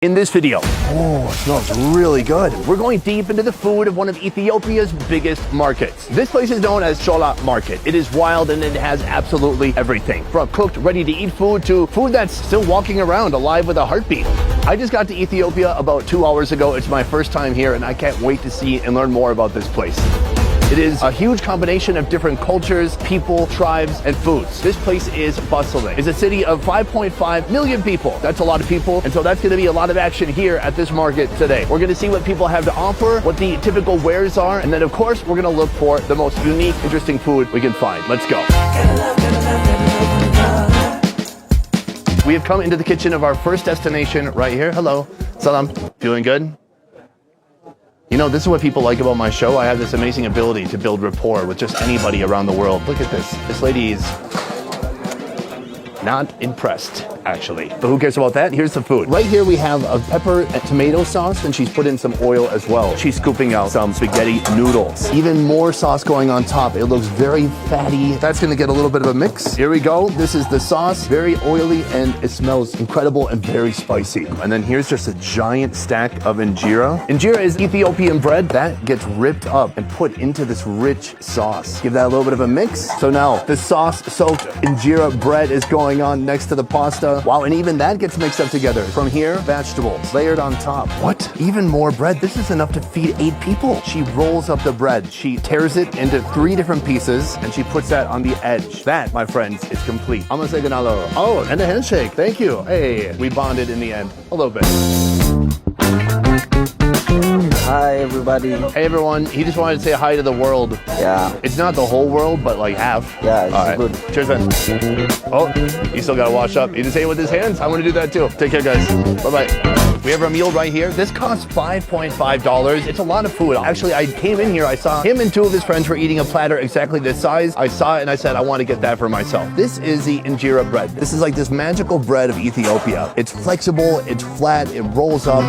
in this video. Oh, it smells really good. We're going deep into the food of one of Ethiopia's biggest markets. This place is known as Shola Market. It is wild and it has absolutely everything, from cooked, ready-to-eat food to food that's still walking around alive with a heartbeat. I just got to Ethiopia about 2 hours ago. It's my first time here and I can't wait to see and learn more about this place. It is a huge combination of different cultures, people, tribes, and foods. This place is bustling. It's a city of 5.5 million people. That's a lot of people, and so that's going to be a lot of action here at this market today. We're going to see what people have to offer, what the typical wares are, and then of course we're going to look for the most unique, interesting food we can find. Let's go. We have come into the kitchen of our first destination right here. Hello. Salam. Feeling good? You know, this is what people like about my show. I have this amazing ability to build rapport with just anybody around the world. Look at this. This lady is not impressed, actually. But who cares about that? Here's the food. Right here we have a pepper and tomato sauce, and she's put in some oil as well. She's scooping out some spaghetti noodles. Even more sauce going on top. It looks very fatty. That's gonna get a little bit of a mix. Here we go. This is the sauce, very oily, and it smells incredible and very spicy. And then here's just a giant stack of injera. Injera is Ethiopian bread that gets ripped up and put into this rich sauce. Give that a little bit of a mix. So now the sauce-soaked injera bread is going on next to the pasta. Wow, and even that gets mixed up together. From here, vegetables layered on top. What? Even more bread? This is enough to feed 8 people. She rolls up the bread. She tears it into 3 different pieces, and she puts that on the edge. That, my friends, is complete. I'm gonna say ganalo. Oh, and a handshake. Thank you. Hey, we bonded in the end. A little bit. Hi, everybody. Hey, everyone. He just wanted to say hi to the world. Yeah. It's not the whole world, but like half. Yeah, it's all right. good. Cheers, man. Oh, you still gotta wash up. You just say it with his hands. I want to do that too. Take care, guys. Bye-bye. We have our meal right here. This costs $5.5. It's a lot of food. Actually, I came in here. I saw him and 2 of his friends were eating a platter exactly this size. I saw it and I said, I want to get that for myself. This is the injera bread. This is like this magical bread of Ethiopia. It's flexible. It's flat. It rolls up.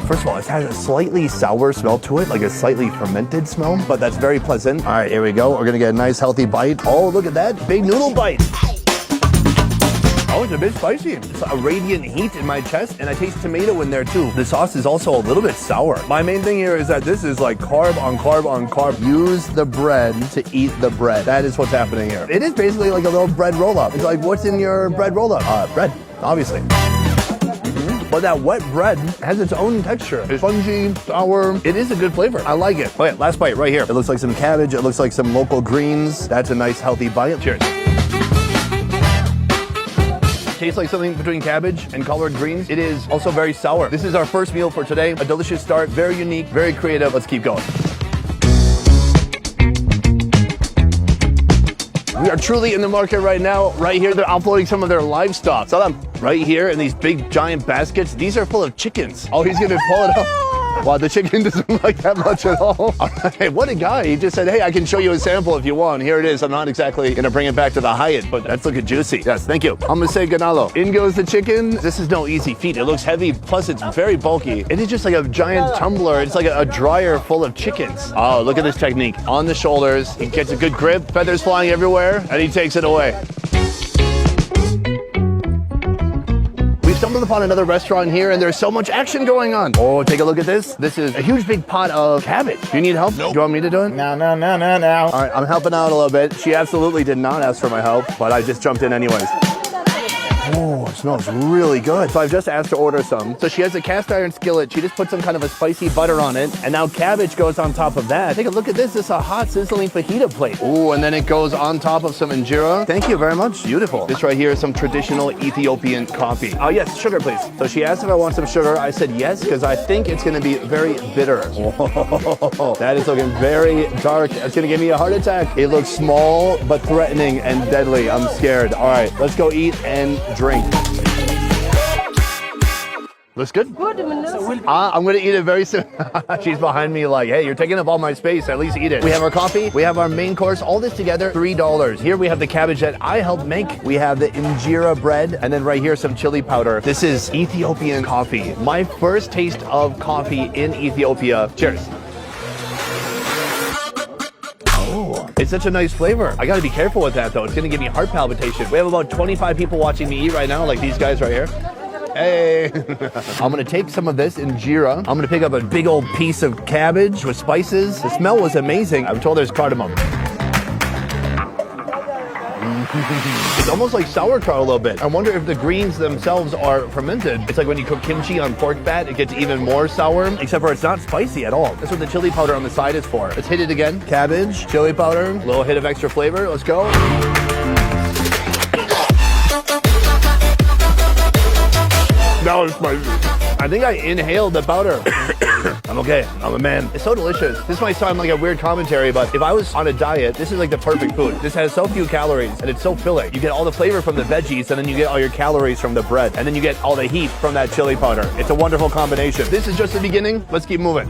First of all, it has a slightly sour smell to it, like a slightly fermented smell, but that's very pleasant. All right, here we go. We're gonna get a nice healthy bite. Oh, look at that, big noodle bite. Oh, it's a bit spicy. It's a radiant heat in my chest, and I taste tomato in there too. The sauce is also a little bit sour. My main thing here is that this is like carb on carb on carb. Use the bread to eat the bread. That is what's happening here. It is basically like a little bread roll-up. It's like, what's in your bread roll-up? Bread, obviously. But that wet bread has its own texture. It's spongy, sour. It is a good flavor. I like it. Okay, last bite right here. It looks like some cabbage. It looks like some local greens. That's a nice healthy bite. Cheers. Tastes like something between cabbage and collard greens. It is also very sour. This is our first meal for today. A delicious start, very unique, very creative. Let's keep going. We are truly in the market right now. Right here, they're offloading some of their livestock. Salam. Right here in these big giant baskets. These are full of chickens. Oh, he's gonna pull it up. Wow, the chicken doesn't like that much at all. All right, what a guy. He just said, hey, I can show you a sample if you want. Here it is. I'm not exactly gonna bring it back to the Hyatt, but that's looking juicy. Yes, thank you. I'm gonna say ganalo. In goes the chicken. This is no easy feat. It looks heavy, plus it's very bulky. It is just like a giant tumbler. It's like a dryer full of chickens. Oh, look at this technique. On the shoulders, he gets a good grip, feathers flying everywhere, and he takes it away. Stumbled upon another restaurant here and there's so much action going on. Oh, take a look at this. This is a huge big pot of cabbage. Do you need help? Nope. Do you want me to do it? No. All right, I'm helping out a little bit. She absolutely did not ask for my help, but I just jumped in anyways. Oh, it smells really good. So I've just asked to order some. So she has a cast iron skillet. She just put some kind of a spicy butter on it. And now cabbage goes on top of that. Take a look at this. This is a hot sizzling fajita plate. Oh, and then it goes on top of some injera. Thank you very much. Beautiful. This right here is some traditional Ethiopian coffee. Oh yes, sugar please. So she asked if I want some sugar. I said yes, because I think it's gonna be very bitter. Whoa, that is looking very dark. It's gonna give me a heart attack. It looks small, but threatening and deadly. I'm scared. All right, let's go eat and drink. Looks good? Good. I'm going to eat it very soon. She's behind me like, hey, you're taking up all my space. At least eat it. We have our coffee. We have our main course. All this together, $3. Here we have the cabbage that I helped make. We have the injera bread. And then right here, some chili powder. This is Ethiopian coffee. My first taste of coffee in Ethiopia. Cheers. Oh, it's such a nice flavor. I gotta be careful with that though. It's gonna give me heart palpitation. We have about 25 people watching me eat right now, like these guys right here. Hey. I'm gonna take some of this injera. I'm gonna pick up a big old piece of cabbage with spices. The smell was amazing. I'm told there's cardamom. It's almost like sauerkraut a little bit. I wonder if the greens themselves are fermented. It's like when you cook kimchi on pork fat, it gets even more sour, except for it's not spicy at all. That's what the chili powder on the side is for. Let's hit it again. Cabbage, chili powder, a little hit of extra flavor. Let's go. That was spicy. I think I inhaled the powder. I'm okay. I'm a man. It's so delicious. This might sound like a weird commentary, but if I was on a diet, this is like the perfect food. This has so few calories and it's so filling. You get all the flavor from the veggies and then you get all your calories from the bread and then you get all the heat from that chili powder. It's a wonderful combination. This is just the beginning. Let's keep moving.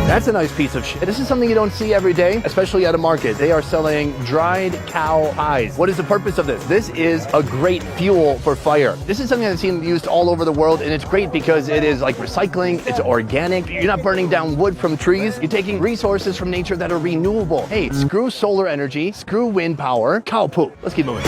That's a nice piece of shit. This is something you don't see every day, especially at a market. They are selling dried cow eyes. What is the purpose of this? This is a great fuel for fire. This is something that's seen used all over the world, and it's great because it is like recycling, it's organic. You're not burning down wood from trees. You're taking resources from nature that are renewable. Hey, screw solar energy, screw wind power, cow poop. Let's keep moving.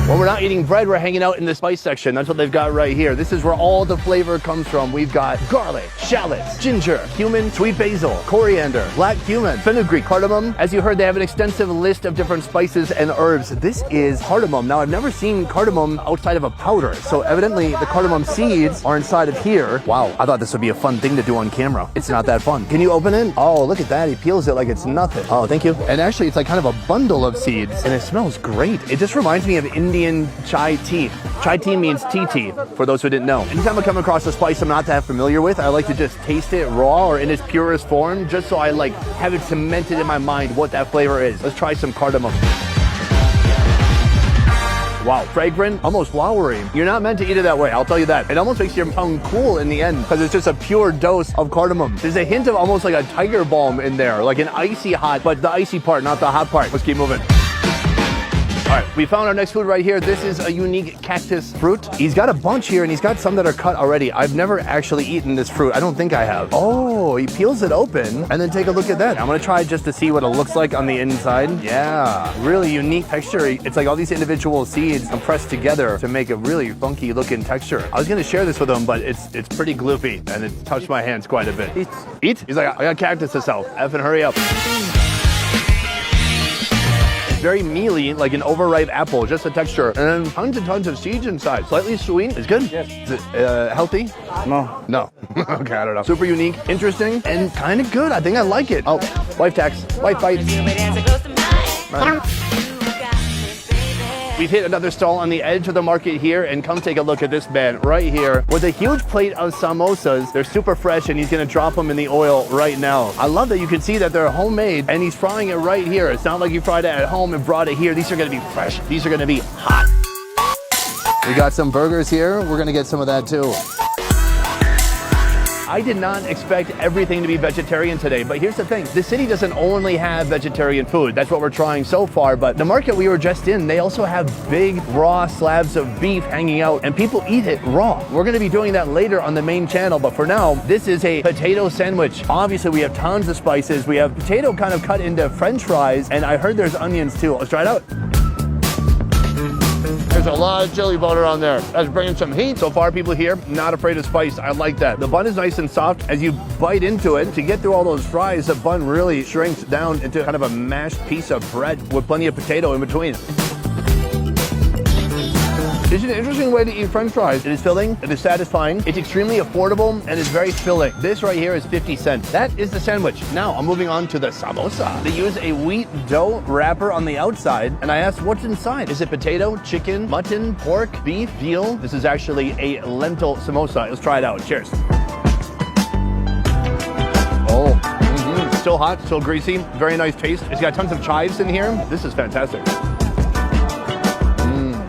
When we're not eating bread, we're hanging out in the spice section. That's what they've got right here. This is where all the flavor comes from. We've got garlic, shallots, ginger, cumin, sweet basil, coriander, black cumin, fenugreek, cardamom. As you heard, they have an extensive list of different spices and herbs. This is cardamom. Now, I've never seen cardamom outside of a powder. So evidently, the cardamom seeds are inside of here. Wow, I thought this would be a fun thing to do on camera. It's not that fun. Can you open it? Oh, look at that. He peels it like it's nothing. Oh, thank you. And actually, it's like kind of a bundle of seeds, and it smells great. It just reminds me of Indian chai tea. Chai tea means tea tea, for those who didn't know. Anytime I come across a spice I'm not that familiar with, I like to just taste it raw or in its purest form, just so I like have it cemented in my mind what that flavor is. Let's try some cardamom. Wow, fragrant, almost flowery. You're not meant to eat it that way, I'll tell you that. It almost makes your tongue cool in the end because it's just a pure dose of cardamom. There's a hint of almost like a tiger balm in there, like an icy hot, but the icy part, not the hot part. Let's keep moving. All right, we found our next food right here. This is a unique cactus fruit. He's got a bunch here and he's got some that are cut already. I've never actually eaten this fruit. I don't think I have. Oh, he peels it open and then take a look at that. I'm gonna try just to see what it looks like on the inside. Yeah, really unique texture. It's like all these individual seeds compressed together to make a really funky looking texture. I was gonna share this with him, but it's pretty gloopy and it touched my hands quite a bit. Eat? He's like, I got cactus to sell. Effing hurry up. Very mealy, like an overripe apple, just the texture. And then tons and tons of seeds inside. Slightly sweet. It's good. Yes. Is it healthy? No. No. Okay, I don't know. Super unique, interesting, and kind of good. I think I like it. Oh, wife tax. Wife bites. We've hit another stall on the edge of the market here, and come take a look at this man right here with a huge plate of samosas. They're super fresh, and he's gonna drop them in the oil right now. I love that you can see that they're homemade, and he's frying it right here. It's not like you fried it at home and brought it here. These are gonna be fresh. These are gonna be hot. We got some burgers here. We're gonna get some of that too. I did not expect everything to be vegetarian today, but here's the thing. The city doesn't only have vegetarian food. That's what we're trying so far, but the market we were just in, they also have big raw slabs of beef hanging out, and people eat it raw. We're gonna be doing that later on the main channel, but for now, this is a potato sandwich. Obviously, we have tons of spices. We have potato kind of cut into French fries, and I heard there's onions too. Let's try it out. There's a lot of chili powder on there. That's bringing some heat. So far, people here, not afraid of spice. I like that. The bun is nice and soft. As you bite into it, to get through all those fries, the bun really shrinks down into kind of a mashed piece of bread with plenty of potato in between. It's an interesting way to eat French fries. It is filling, it is satisfying, it's extremely affordable, and it's very filling. This right here is 50 cents. That is the sandwich. Now, I'm moving on to the samosa. They use a wheat dough wrapper on the outside, and I asked, what's inside? Is it potato, chicken, mutton, pork, beef, veal? This is actually a lentil samosa. Let's try it out. Cheers. Oh, still hot, still greasy, very nice taste. It's got tons of chives in here. This is fantastic.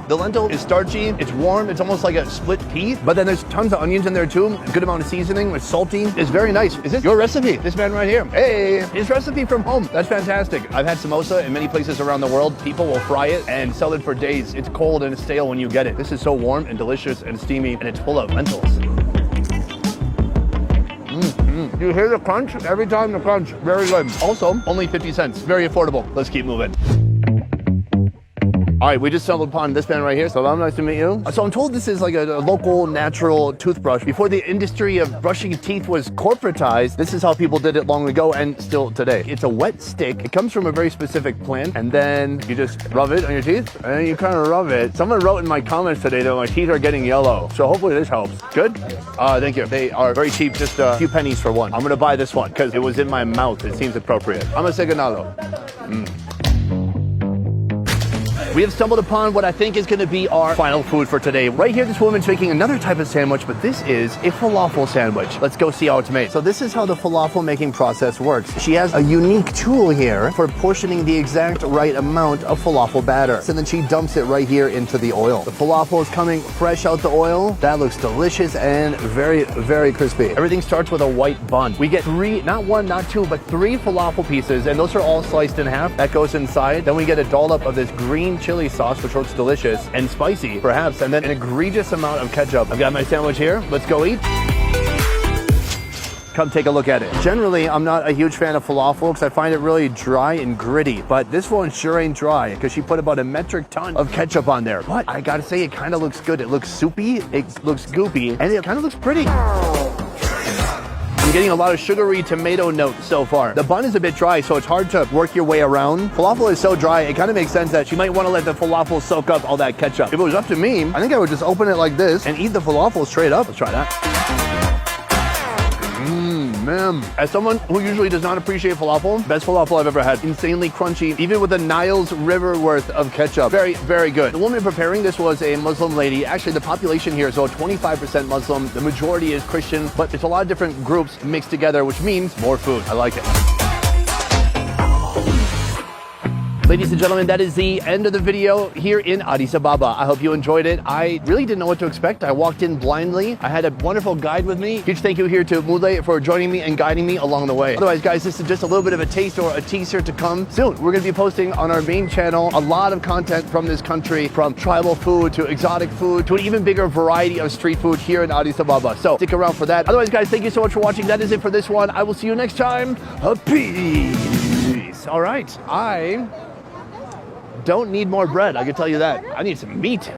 The lentil is starchy, it's warm, it's almost like a split pea, but then there's tons of onions in there too, a good amount of seasoning, it's salty, it's very nice. Is this your recipe? This man right here. Hey, his recipe from home. That's fantastic. I've had samosa in many places around the world. People will fry it and sell it for days. It's cold and it's stale when you get it. This is so warm and delicious and steamy, and it's full of lentils. You hear the crunch? Every time the crunch, very good. Also, only 50 cents, very affordable. Let's keep moving. All right, we just stumbled upon this man right here. Salam, nice to meet you. So I'm told this is like a local natural toothbrush. Before the industry of brushing teeth was corporatized, this is how people did it long ago and still today. It's a wet stick. It comes from a very specific plant, and then you just rub it on your teeth, and then you kind of rub it. Someone wrote in my comments today that my teeth are getting yellow, so hopefully this helps. Good? Thank you. They are very cheap, just a few pennies for one. I'm gonna buy this one because it was in my mouth. It seems appropriate. I'm gonna say ganado. We have stumbled upon what I think is going to be our final food for today. Right here, this woman's making another type of sandwich, but this is a falafel sandwich. Let's go see how it's made. So this is how the falafel making process works. She has a unique tool here for portioning the exact right amount of falafel batter. So then she dumps it right here into the oil. The falafel is coming fresh out the oil. That looks delicious and very, very crispy. Everything starts with a white bun. We get three, not one, not two, but three falafel pieces, and those are all sliced in half. That goes inside. Then we get a dollop of this green chili sauce, which looks delicious and spicy, perhaps, and then an egregious amount of ketchup. I've got my sandwich here. Let's go eat. Come take a look at it. Generally, I'm not a huge fan of falafel because I find it really dry and gritty, but this one sure ain't dry because she put about a metric ton of ketchup on there. But I gotta say, it kind of looks good. It looks soupy, it looks goopy, and it kind of looks pretty. I'm getting a lot of sugary tomato notes so far. The bun is a bit dry, so it's hard to work your way around. Falafel is so dry, it kind of makes sense that you might want to let the falafel soak up all that ketchup. If it was up to me, I think I would just open it like this and eat the falafel straight up. Let's try that. Man. As someone who usually does not appreciate falafel, best falafel I've ever had. Insanely crunchy, even with a Niles River worth of ketchup. Very, very good. The woman preparing this was a Muslim lady. Actually, the population here is about 25% Muslim. The majority is Christian, but it's a lot of different groups mixed together, which means more food. I like it. Ladies and gentlemen, that is the end of the video here in Addis Ababa. I hope you enjoyed it. I really didn't know what to expect. I walked in blindly. I had a wonderful guide with me. Huge thank you here to Mule for joining me and guiding me along the way. Otherwise, guys, this is just a little bit of a taste or a teaser to come soon. We're going to be posting on our main channel a lot of content from this country, from tribal food to exotic food to an even bigger variety of street food here in Addis Ababa. So stick around for that. Otherwise, guys, thank you so much for watching. That is it for this one. I will see you next time. Peace. All right. I don't need more bread, I can tell you that. I need some meat.